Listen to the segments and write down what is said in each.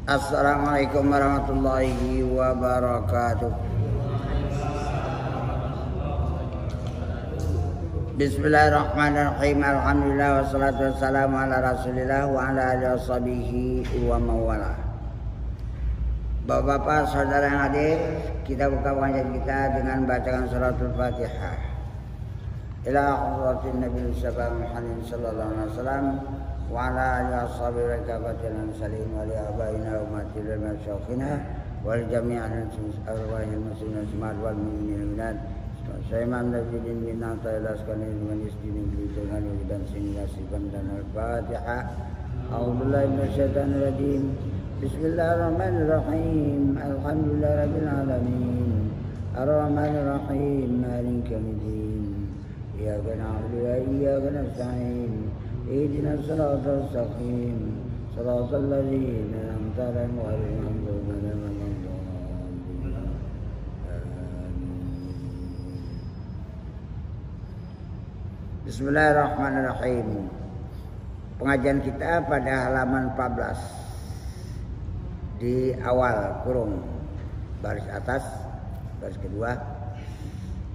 Assalamualaikum warahmatullahi wabarakatuh. Bismillahirrahmanirrahim. Alhamdulillah wassalatu wassalamu ala rasulillah wa ala alihi washabihi wa mawala. Bapak-bapak, saudara yang hadir, kita buka pengajian kita dengan bacaan suratul Fatihah. Ila hadratin Nabi Muhammad sallallahu alaihi wasallam wa ala alihi washabihi wa kafatil muslimin wa li abaina wa umatil masyayikhina wal jami'an arwahil muslimin wal mu'minin saya mandajidin binata ilaskan dengan istinin dengan dan sinasiban dan al-Fatihah. A'udzubillahi minasyaitonir rajim. Bismillahirrahmanirrahim. Alhamdulillahirabbil alamin. Arrahmanir rahim. Maliki yaumiddin. Iyyaka na'budu wa iyyaka nasta'in. Ihdinas siratal mustaqim. Shiratal ladzina an'amta 'alaihim ghairil maghdubi 'alaihim waladdallin. Bismillahirrahmanirrahim. Pengajian kita pada halaman 14 di awal kurung baris atas, baris kedua.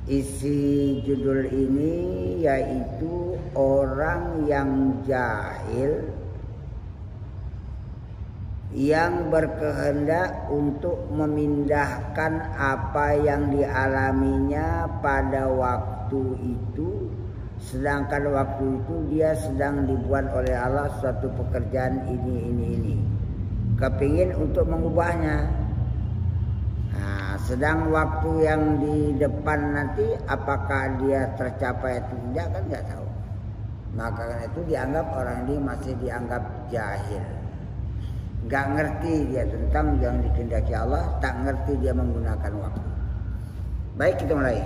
Isi judul ini yaitu orang yang jahil yang berkehendak untuk memindahkan apa yang dialaminya pada waktu itu, sedangkan waktu itu dia sedang dibuat oleh Allah suatu pekerjaan ini. Kepingin untuk mengubahnya. Nah, sedang waktu yang di depan nanti apakah dia tercapai atau tidak kan nggak tahu. Maka karena itu dianggap orang ini masih dianggap jahil. Nggak ngerti dia tentang yang dikehendaki Allah, tak ngerti dia menggunakan waktu. Baik, kita mulai.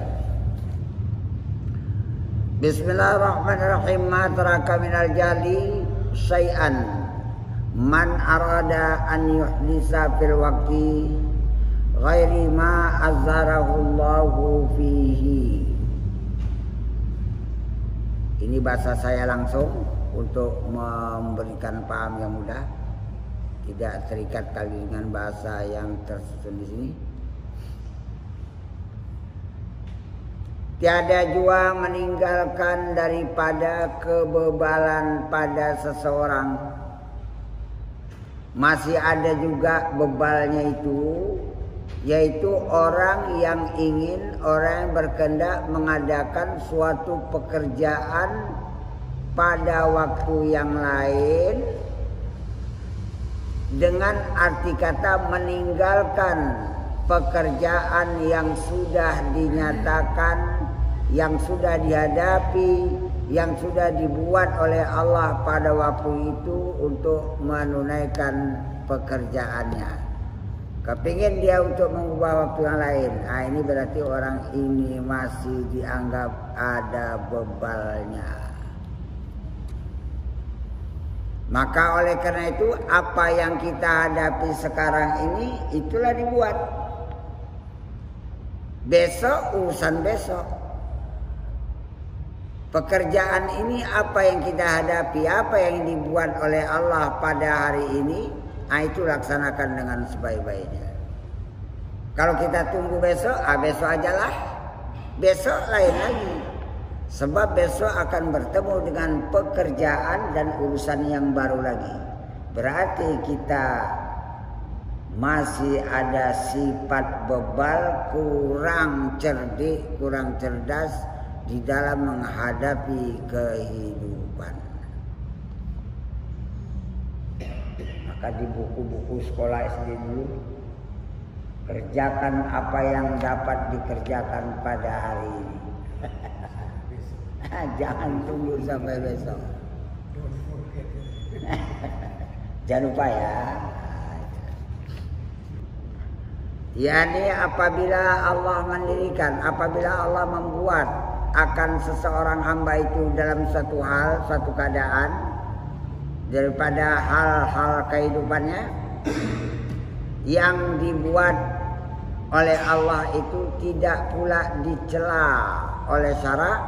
Bismillahirrahmanirrahim. Ma taraka minal jali syai'an man arada an yuhdisa fil waqti ghairi ma azzarahullahu fihi. Ini bahasa saya langsung untuk memberikan paham yang mudah, tidak terikat kali dengan bahasa yang tersusun di sini. Tiada jua meninggalkan daripada kebebalan pada seseorang. Masih ada juga bebalnya itu, yaitu orang yang orang yang berkehendak mengadakan suatu pekerjaan pada waktu yang lain, dengan arti kata meninggalkan pekerjaan yang sudah dinyatakan, yang sudah dihadapi, yang sudah dibuat oleh Allah pada waktu itu untuk menunaikan pekerjaannya. Kepingin dia untuk mengubah waktu yang lain. Nah, ini berarti orang ini masih dianggap ada bebalnya. Maka oleh karena itu apa yang kita hadapi sekarang ini itulah dibuat. Besok urusan besok. Pekerjaan ini apa yang kita hadapi, apa yang dibuat oleh Allah pada hari ini, itu laksanakan dengan sebaik-baiknya. Kalau kita tunggu besok, besok ajalah. Besok lain lagi. Sebab besok akan bertemu dengan pekerjaan dan urusan yang baru lagi. Berarti kita masih ada sifat bebal, kurang cerdik, kurang cerdas di dalam menghadapi kehidupan. Maka di buku-buku sekolah SD dulu, kerjakan apa yang dapat dikerjakan pada hari ini. Jangan tunggu sampai besok. Jangan lupa ya. Yani apabila Allah mendirikan, apabila Allah membuat akan seseorang hamba itu dalam satu hal, satu keadaan daripada hal-hal kehidupannya yang dibuat oleh Allah itu tidak pula dicela oleh syarak.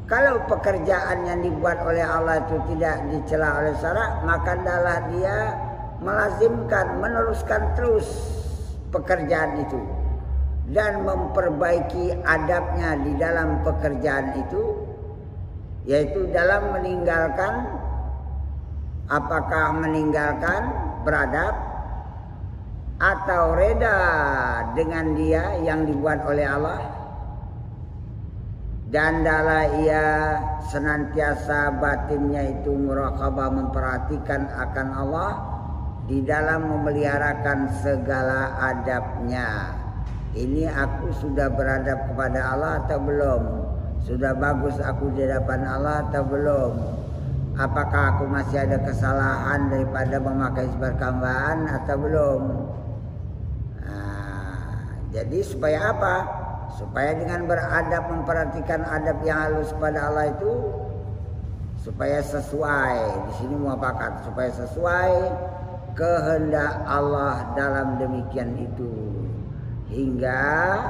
Kalau pekerjaan yang dibuat oleh Allah itu tidak dicela oleh syarak, maka hendaklah dia melazimkan, meneruskan terus pekerjaan itu dan memperbaiki adabnya di dalam pekerjaan itu, yaitu dalam meninggalkan, apakah meninggalkan beradab atau reda dengan dia yang dibuat oleh Allah, dan adalah ia senantiasa batinnya itu muraqabah, memperhatikan akan Allah di dalam memeliharakan segala adabnya. Ini aku sudah beradab kepada Allah atau belum? Sudah bagus aku di hadapan Allah atau belum? Apakah aku masih ada kesalahan daripada memakai seberkambaan atau belum? Jadi supaya apa? Supaya dengan beradab, memperhatikan adab yang halus pada Allah itu, supaya sesuai, di sini muafakat, supaya sesuai kehendak Allah dalam demikian itu, hingga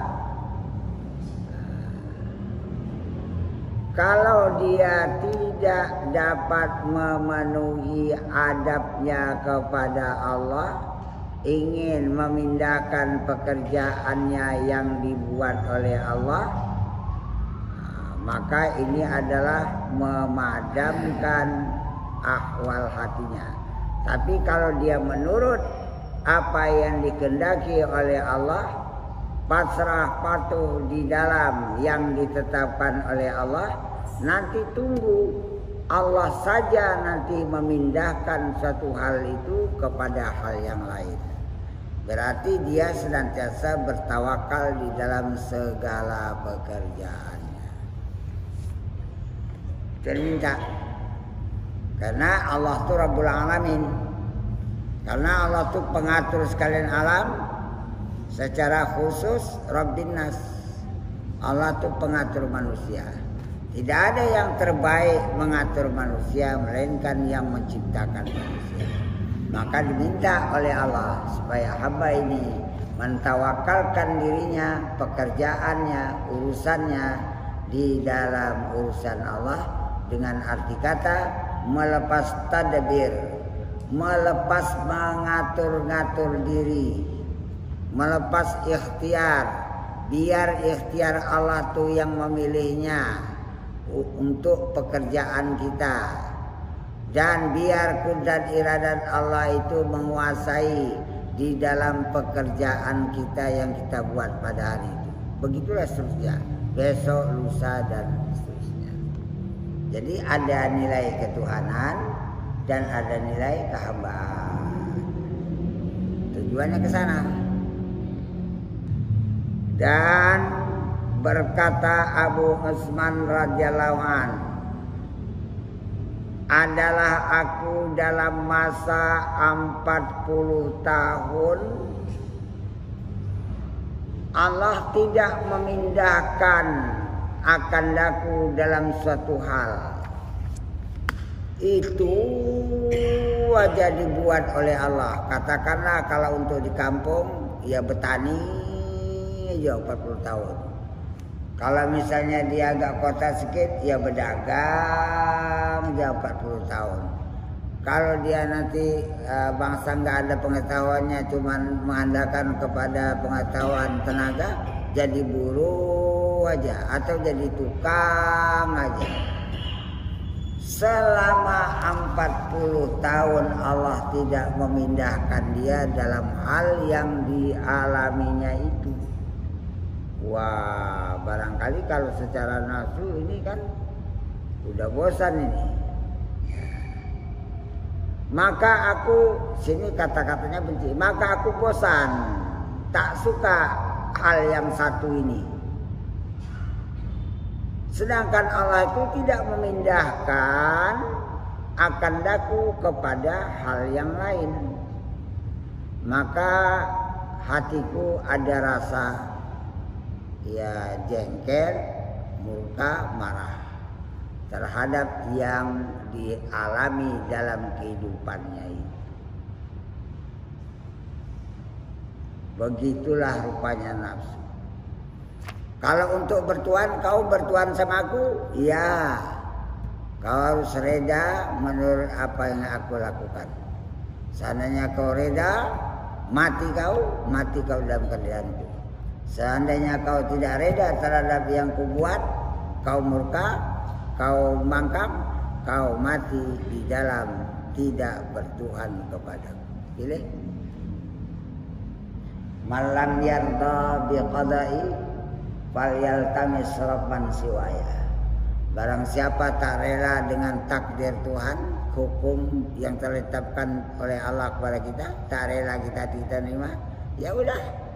kalau dia tidak dapat memenuhi adabnya kepada Allah, ingin memindahkan pekerjaannya yang dibuat oleh Allah, maka ini adalah memadamkan ahwal hatinya. Tapi kalau dia menurut apa yang dikehendaki oleh Allah, pasrah patuh di dalam yang ditetapkan oleh Allah, nanti tunggu Allah saja nanti memindahkan suatu hal itu kepada hal yang lain. Berarti dia senantiasa bertawakal di dalam segala pekerjaannya. Terminta. Karena Allah itu Rabbul Alamin. Karena Allah itu pengatur sekalian alam. Secara khusus Rabbin Nas. Allah itu pengatur manusia. Tidak ada yang terbaik mengatur manusia melainkan yang menciptakan manusia. Maka diminta oleh Allah supaya hamba ini mentawakalkan dirinya, pekerjaannya, urusannya di dalam urusan Allah, dengan arti kata melepas tadbir, melepas mengatur-ngatur diri, melepas ikhtiar, biar ikhtiar Allah tuh yang memilihnya untuk pekerjaan kita. Dan biar kudrat iradat Allah itu menguasai di dalam pekerjaan kita yang kita buat pada hari itu. Begitulah seterusnya, besok, lusa, dan seterusnya. Jadi ada nilai ketuhanan dan ada nilai kehambaan. Tujuannya ke sana. Dan berkata Abu Utsman radhiyallahu anhu, adalah aku dalam masa 40 tahun Allah tidak memindahkan akan daku dalam suatu hal. Itu aja dibuat oleh Allah. Katakanlah kalau untuk di kampung ya bertani aja 40 tahun. Kalau misalnya dia agak kota sedikit, ya berdagang dia 40 tahun. Kalau dia nanti bangsa nggak ada pengetahuannya, cuma mengandalkan kepada pengetahuan tenaga, jadi buruh aja atau jadi tukang aja. Selama 40 tahun Allah tidak memindahkan dia dalam hal yang dialaminya itu. Wah, barangkali kalau secara nafsu ini kan udah bosan ini. Maka aku, sini kata-katanya benci. Maka aku bosan, tak suka hal yang satu ini. Sedangkan Allah itu tidak memindahkan akan daku kepada hal yang lain. Maka hatiku ada rasa ya jengkel, murka, marah terhadap yang dialami dalam kehidupannya itu. Begitulah rupanya nafsu. Kalau untuk bertuan, kau bertuan sama aku, ya kau harus reda menurut apa yang aku lakukan. Seandainya kau reda, mati kau dalam keadaan itu. Seandainya kau tidak reda terhadap yang kubuat, kau murka, kau mangkam, kau mati di dalam tidak bertuhan kepadaku. Pilih. Malam yarda biqada'i falyaltamis rabban siwaya. Barang siapa tak rela dengan takdir Tuhan, hukum yang terletakkan oleh Allah kepada kita, tak rela kita terima, ya udah.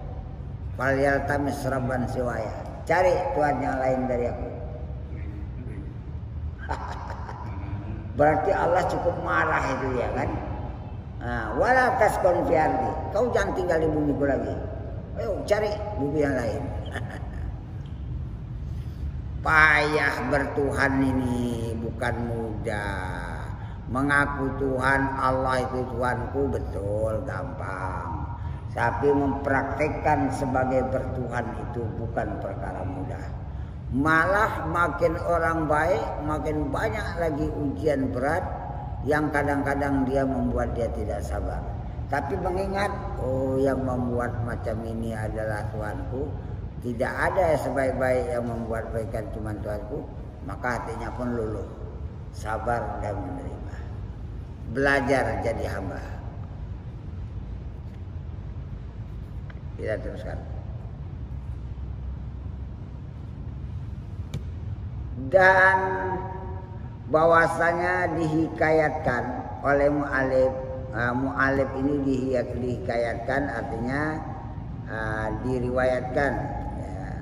Falyaltamis rabban siwaya. Cari Tuhan yang lain dari aku. Berarti Allah cukup marah itu ya kan? Wala taskun fi ardi. Kau jangan tinggal di bumiku lagi. Ayo cari bumi yang lain. Payah bertuhan ini bukan mudah. Mengaku Tuhan Allah itu Tuhanku betul gampang. Tapi mempraktekkan sebagai bertuhan itu bukan perkara mudah. Malah makin orang baik makin banyak lagi ujian berat yang kadang-kadang dia membuat dia tidak sabar. Tapi mengingat yang membuat macam ini adalah Tuhanku. Tidak ada sebaik-baik yang membuat kebaikan cuma Tuhanku, maka hatinya pun luluh, sabar dan menerima. Belajar jadi hamba. Kita teruskan. Dan bahwasanya dihikayatkan oleh mu'alif ini dihikayatkan artinya diriwayatkan.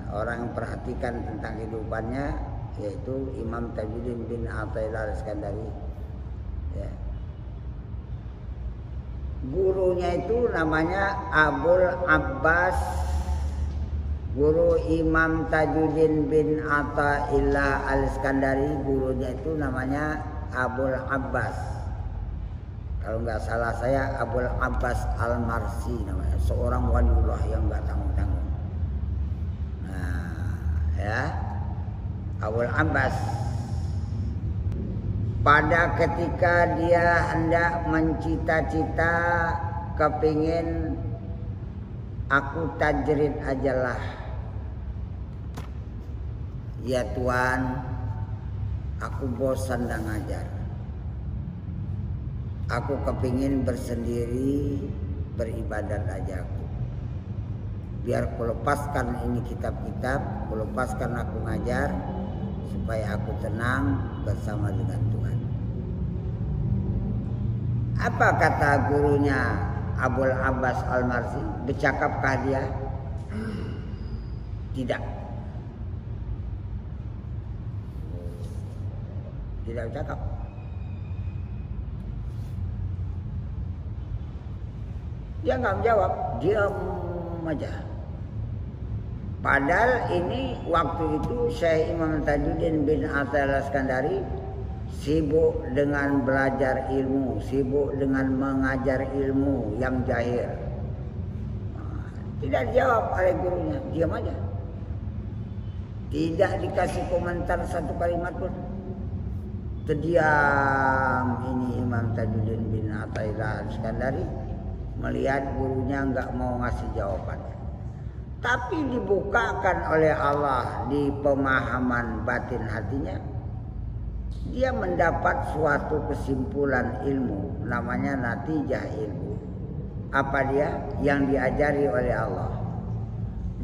Orang yang perhatikan tentang kehidupannya yaitu Imam Tajuddin bin Athaillah Al-Iskandari ya. Gurunya itu namanya Abul Abbas. Guru Imam Tajuddin bin Athaillah Al-Iskandari, gurunya itu namanya Abul Abbas. Kalau nggak salah saya Abul Abbas Al-Marsi namanya, seorang waliullah yang nggak tanggung-tanggung. Ya, Abul Abbas pada ketika dia hendak mencita-cita kepingin aku tajrid ajalah ya Tuhan, aku bosan dan ngajar, aku kepingin bersendiri beribadat aja aku. Biar aku lepaskan ini kitab-kitab, aku lepaskan aku ngajar, supaya aku tenang bersama dengan Tuhan. Apa kata gurunya Abul Abbas Al-Marsi? Bercakapkah dia? Tidak. Tidak bercakap. Dia nggak menjawab, diam aja. Padahal ini waktu itu Syekh Imam Tajuddin bin Athaillah Al-Iskandari sibuk dengan belajar ilmu, sibuk dengan mengajar ilmu yang jahir. Tidak dijawab oleh gurunya, diam aja. Tidak dikasih komentar satu kalimat pun. Terdiam ini Imam Tajuddin bin Athaillah Al-Iskandari melihat gurunya nggak mau ngasih jawaban. Tapi dibukakan oleh Allah di pemahaman batin hatinya, dia mendapat suatu kesimpulan ilmu, namanya natijah ilmu. Apa dia? Yang diajari oleh Allah.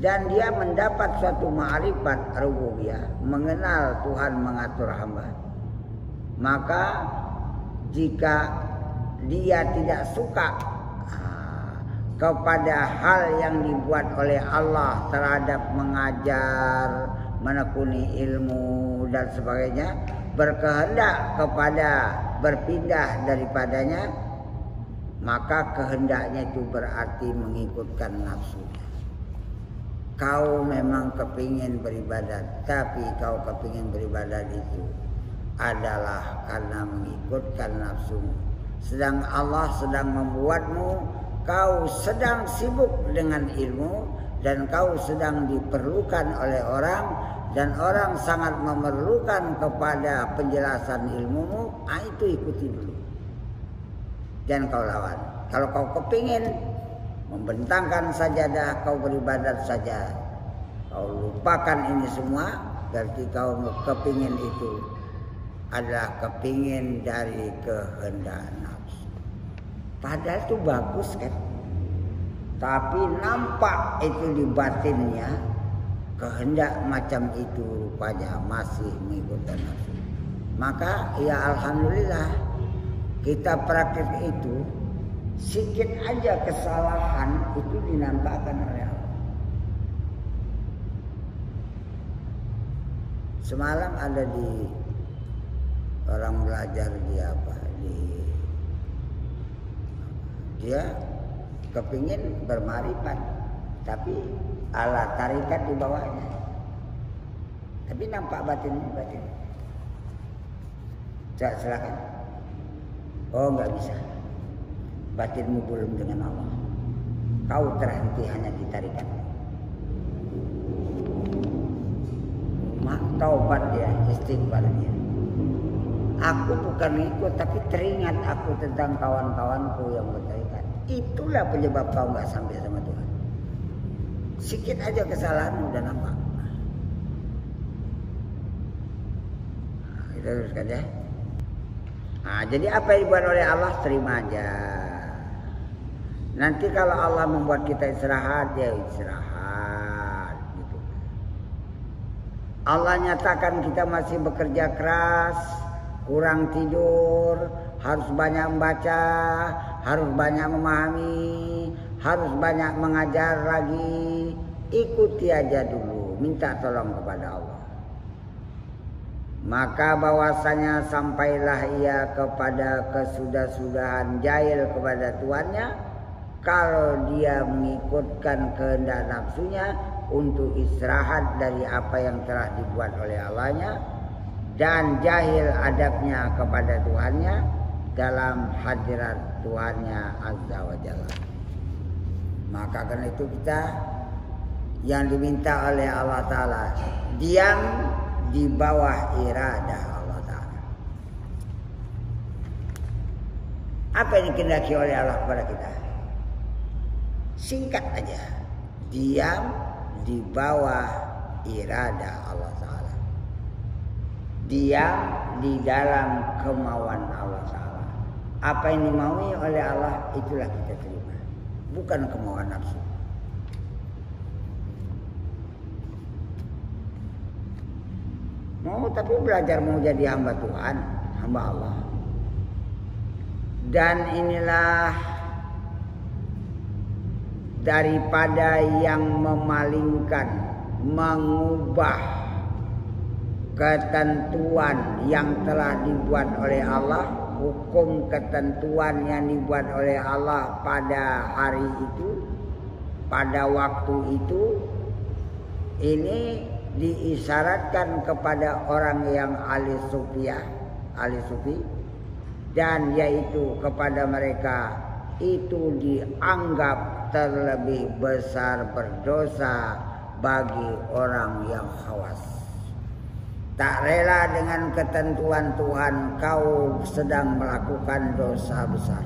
Dan dia mendapat suatu ma'rifat rububiyah, mengenal Tuhan mengatur hamba. Maka jika dia tidak suka kepada hal yang dibuat oleh Allah terhadap mengajar, menekuni ilmu dan sebagainya, berkehendak kepada berpindah daripadanya, maka kehendaknya itu berarti mengikutkan nafsunya. Kau memang kepingin beribadat, tapi kau kepingin beribadat itu adalah karena mengikutkan nafsumu. Sedang Allah sedang membuatmu, kau sedang sibuk dengan ilmu dan kau sedang diperlukan oleh orang dan orang sangat memerlukan kepada penjelasan ilmumu, itu ikuti dulu. Jangan kau lawan. Kalau kau kepingin membentangkan sajadah, kau beribadat saja. Kau lupakan ini semua, berarti kau kepingin itu adalah kepingin dari kehendak nafsu. Padahal itu bagus kan. Tapi nampak itu di batinnya kehendak macam itu rupanya masih mengikuti nafsu. Maka ya alhamdulillah kita praktik itu, sedikit aja kesalahan itu dinampakkan oleh Allah. Semalam ada di orang belajar dia kepingin bermarifat, tapi ala tarikat di bawahnya. Tapi nampak batin. Silakan. Oh nggak bisa. Batinmu belum dengan Allah. Kau terhenti hanya di tarikat. Taubat dia, istighfar dia. Aku bukan ikut, tapi teringat aku tentang kawan-kawanku yang bertarikat. Itulah penyebab kau nggak sampai sama Tuhan. Sikit aja kesalahan udah nampak. Nah, kita teruskan ya. Nah, jadi apa yang dibuat oleh Allah terima aja. Nanti kalau Allah membuat kita istirahat, ya istirahat. Allah nyatakan kita masih bekerja keras, kurang tidur, harus banyak membaca, harus banyak memahami, harus banyak mengajar lagi. Ikuti aja dulu, minta tolong kepada Allah. Maka bahwasanya sampailah ia kepada kesudah-sudahan jahil kepada Tuannya, kalau dia mengikutkan kehendak nafsunya untuk istirahat dari apa yang telah dibuat oleh Allahnya dan jahil adabnya kepada Tuhannya dalam hadirat Tuhannya Azza wa Jalla. Maka karena itu kita yang diminta oleh Allah Ta'ala diam di bawah iradah Allah Ta'ala. Apa yang dikehendaki oleh Allah kepada kita? Singkat aja, diam di bawah iradah Allah Ta'ala. Diam di dalam kemauan Allah Ta'ala. Apa yang dimaui oleh Allah itulah kita terima, bukan kemauan nafsu. Mau tapi belajar mau jadi hamba Tuhan, hamba Allah. Dan inilah daripada yang memalingkan, mengubah ketentuan yang telah dibuat oleh Allah, hukum ketentuan yang dibuat oleh Allah pada hari itu, pada waktu itu, ini diisyaratkan kepada orang yang ahli sufi, dan yaitu kepada mereka itu dianggap terlebih besar berdosa bagi orang yang khawas. Tak rela dengan ketentuan Tuhan, kau sedang melakukan dosa besar.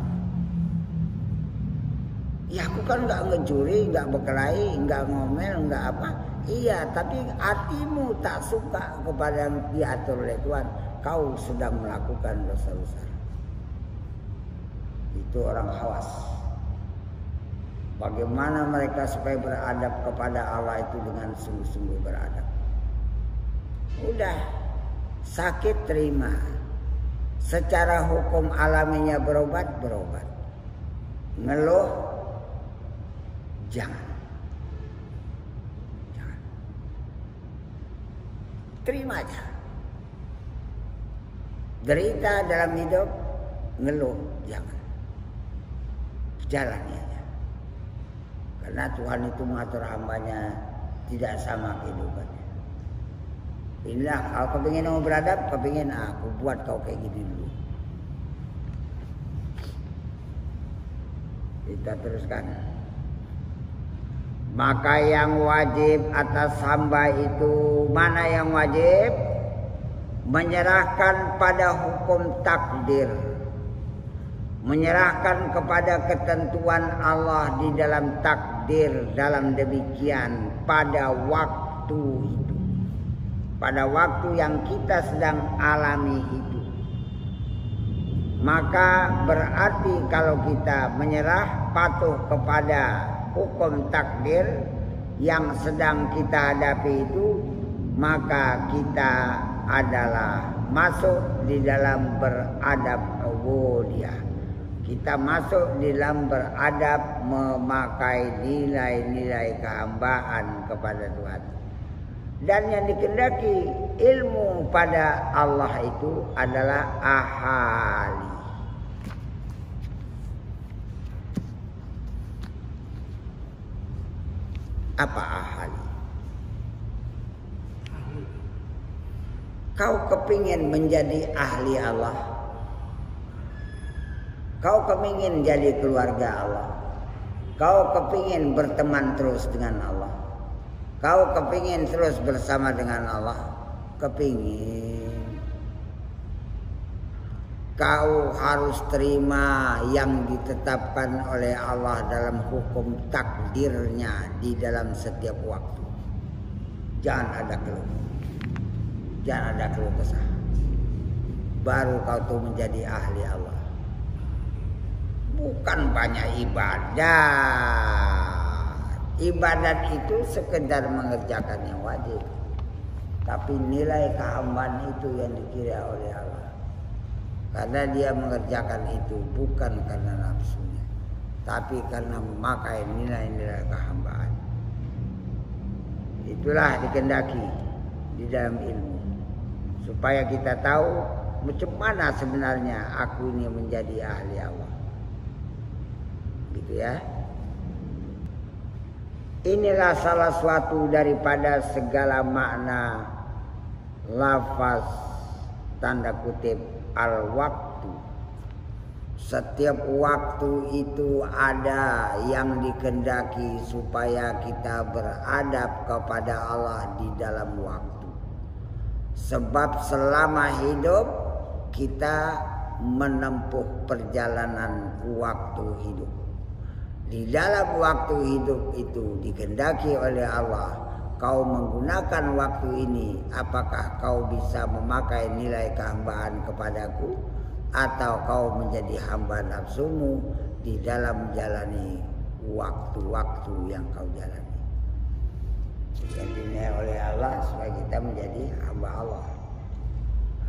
Ya aku kan nggak ngejuri, nggak berkelahi, nggak ngomel, nggak apa. Iya, tapi hatimu tak suka kepada yang diatur oleh Tuhan, kau sedang melakukan dosa besar. Itu orang khawas. Bagaimana mereka supaya beradab kepada Allah itu dengan sungguh-sungguh beradab. Udah, sakit terima. Secara hukum alaminya berobat. Ngeluh, jangan. Terima aja. Derita dalam hidup, ngeluh, jangan. Jalani aja. Karena Tuhan itu mengatur hambanya tidak sama kehidupannya. Inilah kalau kau pengen mau beradab, kau pengen aku buat kau kayak gini dulu. Kita teruskan. Maka yang wajib atas hamba itu, mana yang wajib? Menyerahkan pada hukum takdir, menyerahkan kepada ketentuan Allah di dalam takdir dalam demikian pada waktu itu, pada waktu yang kita sedang alami itu, maka berarti kalau kita menyerah patuh kepada hukum takdir yang sedang kita hadapi itu, maka kita adalah masuk di dalam beradab ubudiyah. Kita masuk di dalam beradab memakai nilai-nilai kehambaan kepada Tuhan. Dan yang dikehendaki ilmu pada Allah itu adalah ahali. Apa ahali? Kau kepingin menjadi ahli Allah? Kau kepingin jadi keluarga Allah? Kau kepingin berteman terus dengan Allah? Kau kepingin terus bersama dengan Allah? Kepingin. Kau harus terima yang ditetapkan oleh Allah dalam hukum takdirnya di dalam setiap waktu. Jangan ada keluh. Jangan ada keluh kesah. Baru kau tuh menjadi ahli Allah. Bukan banyak ibadat. Ibadat itu sekedar mengerjakan yang wajib. Tapi nilai kehambaan itu yang dikira oleh Allah. Karena dia mengerjakan itu bukan karena nafsunya, tapi karena memakai nilai-nilai kehambaan. Itulah dikehendaki di dalam ilmu. Supaya kita tahu macam mana sebenarnya aku ini menjadi ahli Allah. Gitu ya. Inilah salah suatu daripada segala makna lafaz tanda kutip al-waktu. Setiap waktu itu ada yang dikehendaki supaya kita beradab kepada Allah di dalam waktu. Sebab selama hidup kita menempuh perjalanan waktu hidup. Di dalam waktu hidup itu dikehendaki oleh Allah, kau menggunakan waktu ini, apakah kau bisa memakai nilai kehambaan kepadaku, atau kau menjadi hamba nafsumu di dalam menjalani waktu-waktu yang kau jalani. Yang dinilai oleh Allah supaya kita menjadi hamba Allah.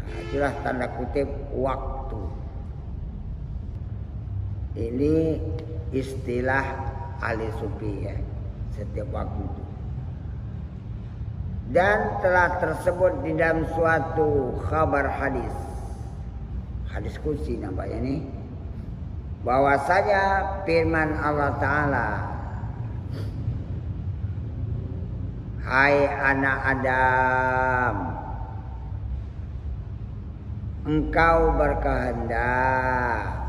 Nah, itulah tanda kutip waktu. Ini istilah ahli sufi ya, setiap waktu itu. Dan telah tersebut di dalam suatu khabar hadis qudsi nampaknya ini, bahwasanya firman Allah Ta'ala, hai anak Adam, engkau berkehendak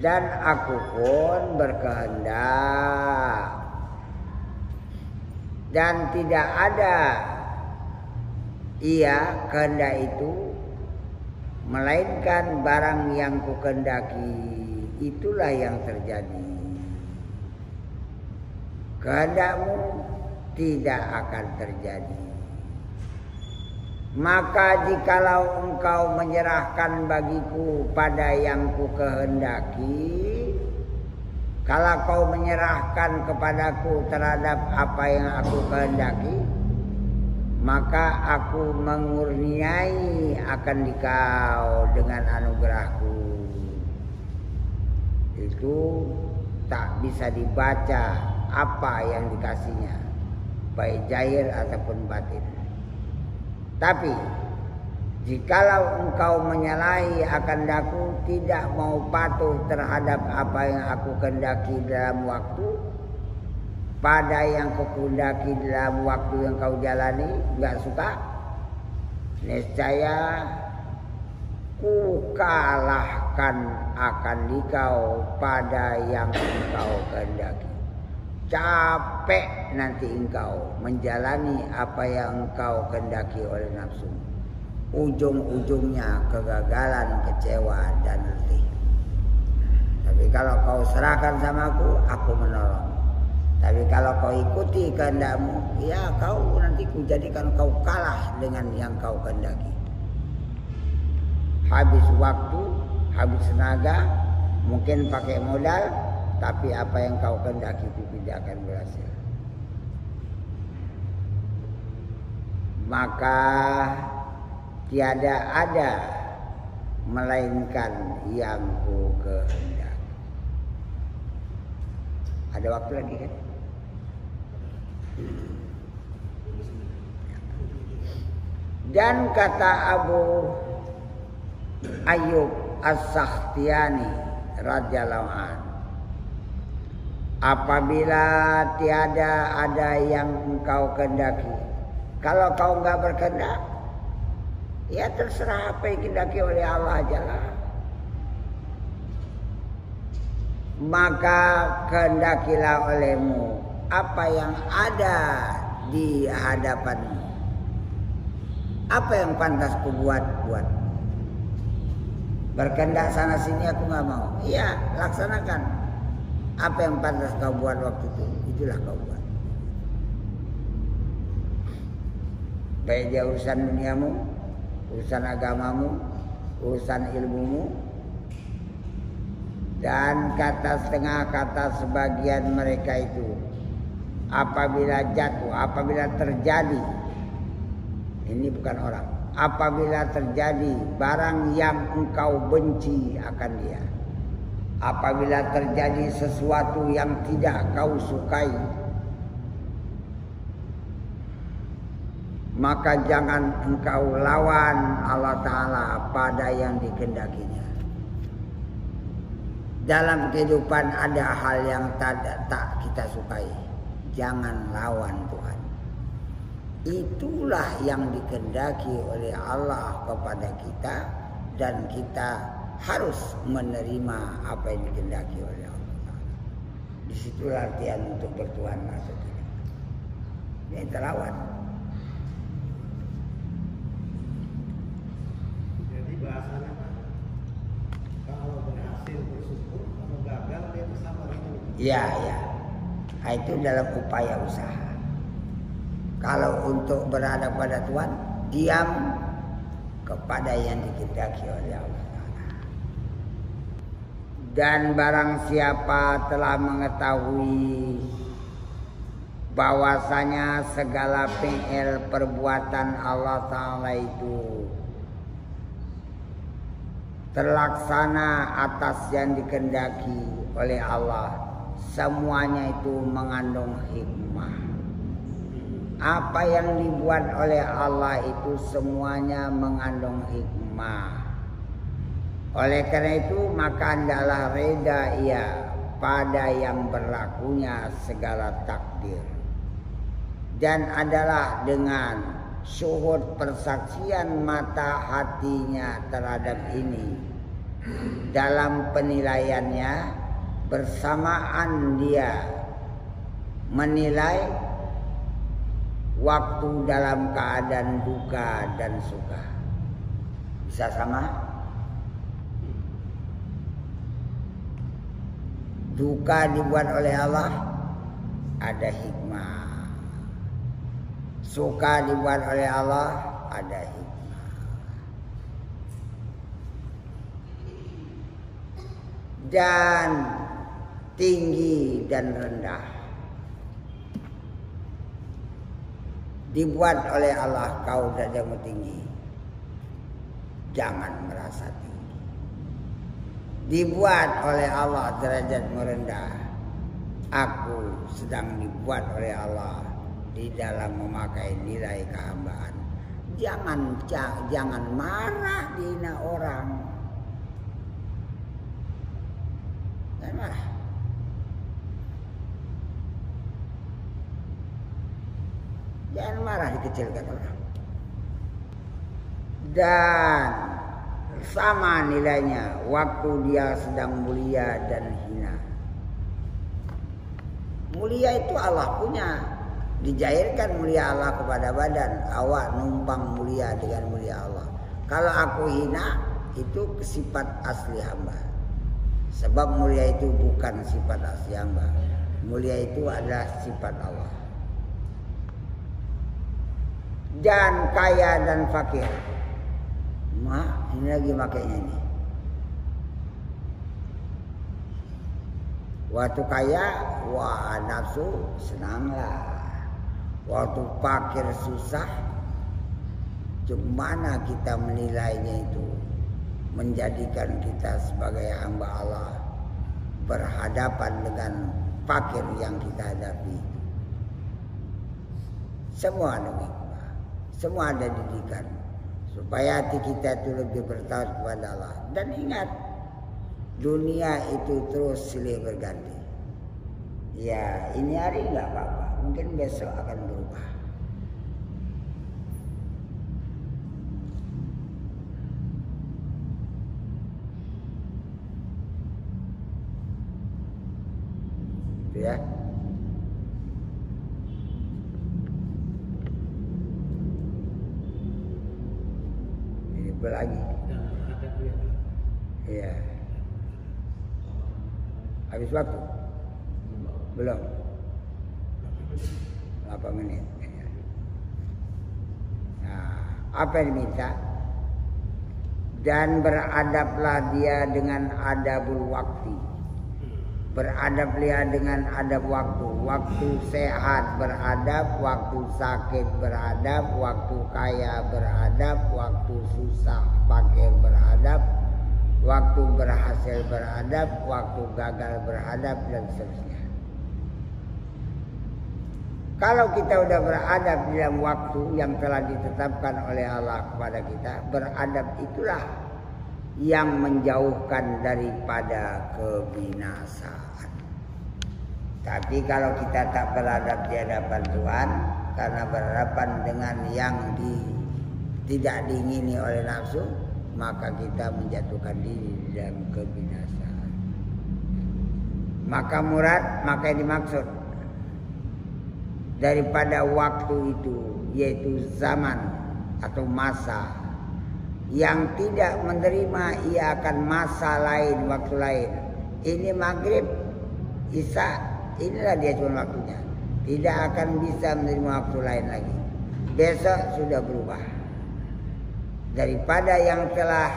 dan aku pun berkehendak, dan tidak ada ia kehendak itu melainkan barang yang kukehendaki, itulah yang terjadi. Kehendakmu tidak akan terjadi. Maka jikalau engkau menyerahkan bagiku pada yang kukehendaki, kalau kau menyerahkan kepadaku terhadap apa yang aku kehendaki, maka aku mengurniai akan dikau dengan anugerahku. Itu tak bisa dibaca apa yang dikasihnya, baik zahir ataupun batin. Tapi jikalau engkau menyalahi akan daku, tidak mau patuh terhadap apa yang aku kehendaki dalam waktu, pada yang kau kehendaki dalam waktu yang kau jalani, enggak suka, niscaya ku kalahkan akan dikau pada yang engkau kehendaki. Capek nanti engkau menjalani apa yang engkau kehendaki oleh nafsu. ujung-ujungnya kegagalan, kecewa dan letih. Tapi kalau kau serahkan sama aku menolong. Tapi kalau kau ikuti kehendakmu, ya kau nanti kujadikan kau kalah dengan yang kau kehendaki. Habis waktu, habis tenaga, mungkin pakai modal, tapi apa yang kau kehendaki itu tidak akan berhasil. Maka tiada ada melainkan yang ku kehendaki. Ada waktu lagi kan? Dan kata Abu Ayyub As-Sakhtiyani radhiyallahu anhu, apabila tiada ada yang engkau kehendaki, kalau kau enggak berkehendak, ya terserah apa yang dikehendaki oleh Allah aja lah. Maka kehendakilah olehmu apa yang ada di hadapanmu. Apa yang pantas ku buat. Berkehendak sana sini aku nggak mau. Iya, laksanakan. Apa yang pantas kau buat waktu itu, itulah kau buat. Baik dia urusan duniamu, urusan agamamu, urusan ilmumu. Dan kata setengah kata sebagian mereka itu, apabila jatuh, apabila terjadi, ini bukan orang, apabila terjadi barang yang engkau benci akan dia, apabila terjadi sesuatu yang tidak kau sukai, maka jangan engkau lawan Allah Ta'ala pada yang dikehendakinya. Dalam kehidupan ada hal yang tak kita sukai, jangan lawan Tuhan. Itulah yang dikehendaki oleh Allah kepada kita, dan kita harus menerima apa yang dikehendaki oleh Allah. Di situ latihan untuk bertuhan atau tidak. Jangan terlawan. Jadi bahasanya kalau berhasil bersyukur, kalau gagal dia bersabar itu. Ya. Nah, itu dalam upaya usaha. Kalau untuk berada pada Tuhan, diam kepada yang dikehendaki oleh Allah. Dan barang siapa telah mengetahui bahwasanya segala fi'il perbuatan Allah Ta'ala itu terlaksana atas yang dikehendaki oleh Allah, semuanya itu mengandung hikmah. Apa yang dibuat oleh Allah itu semuanya mengandung hikmah. Oleh karena itu maka hendaklah reda ia pada yang berlakunya segala takdir. Dan adalah dengan syuhud persaksian mata hatinya terhadap ini, dalam penilaiannya bersamaan dia menilai waktu dalam keadaan duka dan suka. Bisa sama? Duka dibuat oleh Allah, ada hikmah. Suka dibuat oleh Allah, ada hikmah. Dan tinggi dan rendah dibuat oleh Allah, kau derajatmu tinggi, jangan merasa tinggi. Dibuat oleh Allah derajatmu rendah, aku sedang dibuat oleh Allah di dalam memakai nilai kehambaan. Jangan marah dihina orang. Jangan marah. Jangan marah dikecilkan orang. Dan sama nilainya waktu dia sedang mulia dan hina. Mulia itu Allah punya. Dijairkan mulia Allah kepada badan. Awak numpang mulia dengan mulia Allah. Kalau aku hina, itu sifat asli hamba. Sebab mulia itu bukan sifat asli hamba. Mulia itu adalah sifat Allah. Dan kaya dan fakir. Ini lagi makanya ini. Waktu kaya, wah nafsu senanglah. Waktu fakir susah, gimana kita menilainya itu? Menjadikan kita sebagai hamba Allah berhadapan dengan fakir yang kita hadapi. Semua hikmah, semua ada didikan supaya hati kita itu lebih bertaat kepada Allah. Dan ingat, dunia itu terus silih berganti. Ya, ini hari nggak apa-apa, mungkin besok akan berubah. Itu ya. Ini lagi. Iya. Habis waktu? Belum. 8 menit. Nah, apa yang diminta? Dan beradablah dia dengan adabul waktu. Beradab dia dengan adab waktu. Waktu sehat beradab, waktu sakit beradab, waktu kaya beradab, waktu susah fakir beradab, waktu berhasil beradab, waktu gagal beradab, dan seterusnya. Kalau kita sudah beradab dalam waktu yang telah ditetapkan oleh Allah kepada kita, beradab itulah yang menjauhkan daripada kebinasaan. Tapi kalau kita tak beradab di hadapan Tuhan, karena berhadapan dengan yang tidak diingini oleh nafsu, maka kita menjatuhkan diri dalam kebinasaan. Maka murad, maka yang dimaksud daripada waktu itu, yaitu zaman atau masa yang tidak menerima, ia akan masa lain, waktu lain. Ini maghrib, isya, inilah dia cuma waktunya. Tidak akan bisa menerima waktu lain lagi. Besok sudah berubah. Daripada yang telah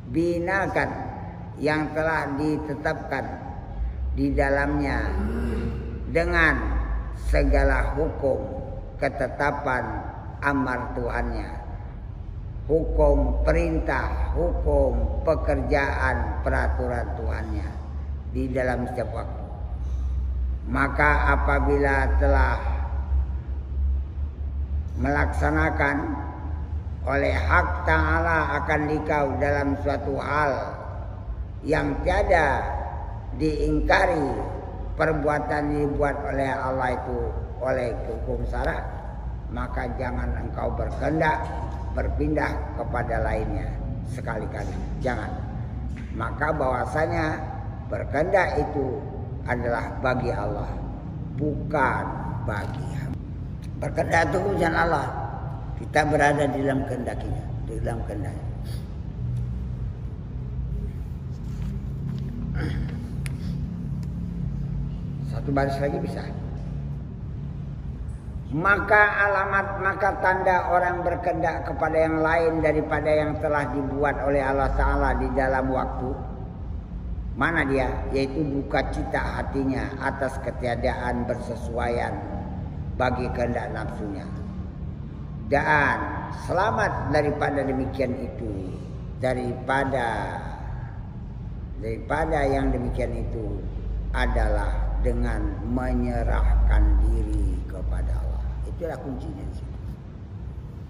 dibinakan, yang telah ditetapkan di dalamnya dengan segala hukum, ketetapan, amar Tuhannya, hukum perintah, hukum pekerjaan, peraturan Tuhannya di dalam setiap waktu. Maka apabila telah melaksanakan oleh hak ta'ala akan dikau dalam suatu hal yang tiada diingkari, perbuatan dibuat oleh Allah itu oleh hukum syara, maka jangan engkau berkehendak berpindah kepada lainnya sekali-kali, jangan. Maka bahwasanya berkehendak itu adalah bagi Allah, bukan bagi hamba. Berkehendak itu urusan Allah. Kita berada di dalam kehendaknya, di dalam kehendaknya. Satu baris lagi bisa. Maka alamat, maka tanda orang berkehendak kepada yang lain daripada yang telah dibuat oleh Allah Ta'ala di dalam waktu. Mana dia? Yaitu duka cita hatinya atas ketiadaan bersesuaian bagi kehendak nafsunya. Dan selamat daripada demikian itu, daripada yang demikian itu adalah dengan menyerahkan diri kepada Allah. Itulah kuncinya.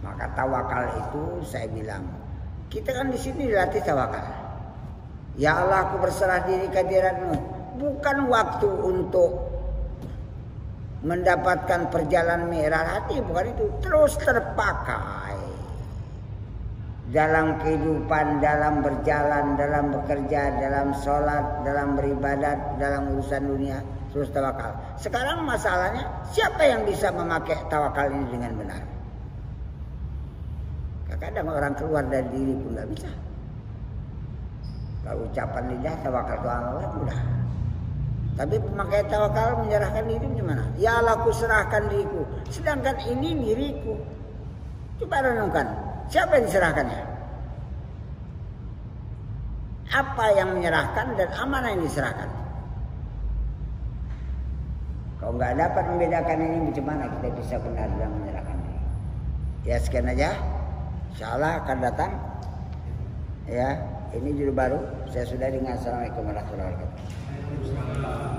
Maka tawakal itu saya bilang, kita kan di sini dilatih tawakal. Ya Allah, aku berserah diri ke hadirat-Mu. Bukan waktu untuk mendapatkan perjalanan mi'raj hati, bukan itu. Terus terpakai dalam kehidupan, dalam berjalan, dalam bekerja, dalam sholat, dalam beribadat, dalam urusan dunia. Terus tawakal. Sekarang masalahnya, siapa yang bisa memakai tawakal ini dengan benar? Kadang orang keluar dari diri pun nggak bisa. Kalau ucapan lidah tawakal tu Allah mudah. Tapi pemakai tawakal menyerahkan diri gimana? Ya Allah, aku serahkan diriku. Sedangkan ini diriku. Coba renungkan, siapa yang diserahkannya? Apa yang menyerahkan dan amanah yang diserahkan? Kalau nggak dapat membedakan ini, bagaimana kita bisa benar dalam menyerahkan diri? Ya sekian aja. Insyaallah akan datang. Ya, ini judul baru. Saya sudah dengan Assalamualaikum warahmatullahi wabarakatuh.